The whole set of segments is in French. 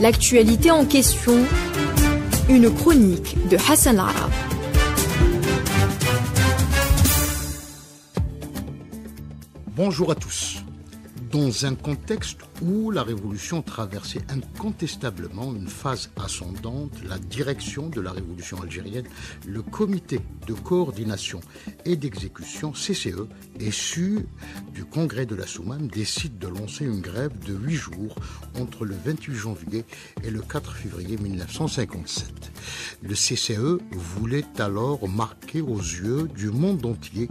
L'actualité en question, une chronique de Hassan Arab. Bonjour à tous. Dans un contexte où la révolution traversait incontestablement une phase ascendante, la direction de la révolution algérienne, le comité de coordination et d'exécution CCE, issu du congrès de la Soumane, décide de lancer une grève de 8 jours entre le 28 janvier et le 4 février 1957. Le CCE voulait alors marquer aux yeux du monde entier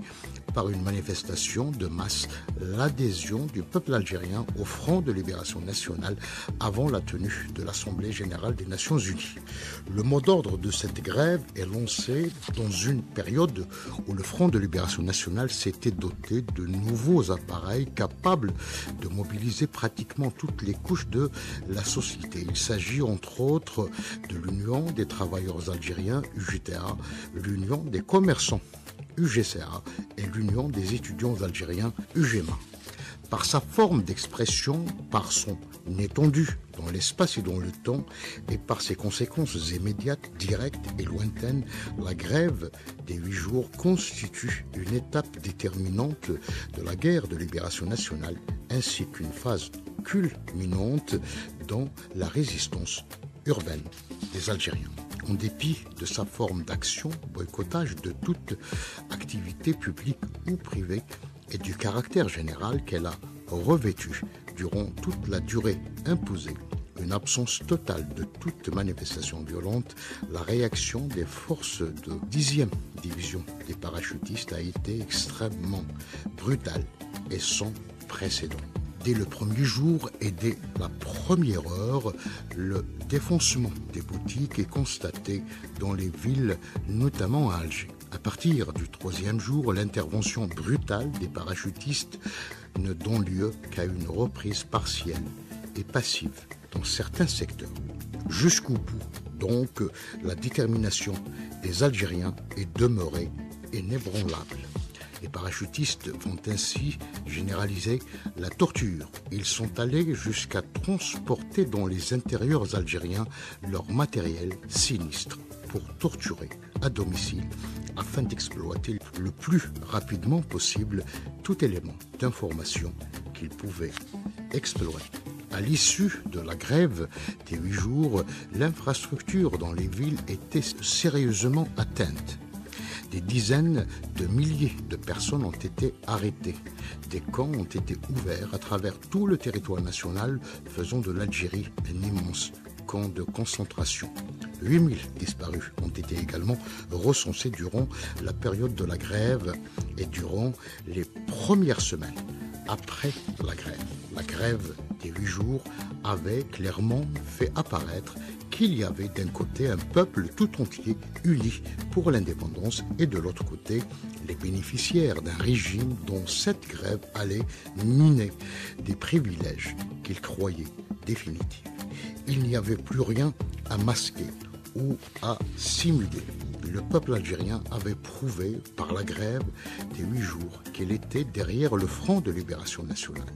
par une manifestation de masse l'adhésion du peuple algérien au Front de libération nationale avant la tenue de l'Assemblée générale des Nations unies. Le mot d'ordre de cette grève est lancé dans une période où le Front de libération nationale s'était doté de nouveaux appareils capables de mobiliser pratiquement toutes les couches de la société. Il s'agit entre autres de l'Union des travailleurs algériens, UJTA, l'Union des commerçants, UGCA, et l'Union des étudiants algériens, UGEMA. Par sa forme d'expression, par son étendue dans l'espace et dans le temps, et par ses conséquences immédiates, directes et lointaines, la grève des 8 jours constitue une étape déterminante de la guerre de libération nationale, ainsi qu'une phase culminante dans la résistance urbaine des Algériens. En dépit de sa forme d'action, boycottage de toute activité publique ou privée et du caractère général qu'elle a revêtu durant toute la durée imposée, une absence totale de toute manifestation violente, la réaction des forces de 10e division des parachutistes a été extrêmement brutale et sans précédent. Dès le premier jour et dès la première heure, le défoncement des boutiques est constaté dans les villes, notamment à Alger. À partir du 3e jour, l'intervention brutale des parachutistes ne donne lieu qu'à une reprise partielle et passive dans certains secteurs. Jusqu'au bout, donc, la détermination des Algériens est demeurée inébranlable. Les parachutistes vont ainsi généraliser la torture. Ils sont allés jusqu'à transporter dans les intérieurs algériens leur matériel sinistre pour torturer à domicile afin d'exploiter le plus rapidement possible tout élément d'information qu'ils pouvaient explorer. À l'issue de la grève des 8 jours, l'infrastructure dans les villes était sérieusement atteinte. Des dizaines de milliers de personnes ont été arrêtées. Des camps ont été ouverts à travers tout le territoire national, faisant de l'Algérie un immense camp de concentration. 8000 disparus ont été également recensés durant la période de la grève et durant les premières semaines après la grève. La grève des 8 jours avait clairement fait apparaître qu'il y avait d'un côté un peuple tout entier uni pour l'indépendance et de l'autre côté les bénéficiaires d'un régime dont cette grève allait miner des privilèges qu'ils croyaient définitifs. Il n'y avait plus rien à masquer ou à simuler. Le peuple algérien avait prouvé par la grève des 8 jours qu'il était derrière le Front de libération nationale.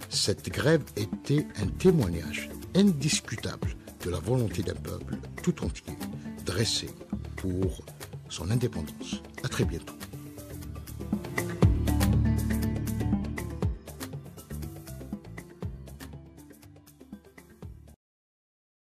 Cette grève était un témoignage indiscutable de la volonté d'un peuple tout entier dressé pour son indépendance. À très bientôt.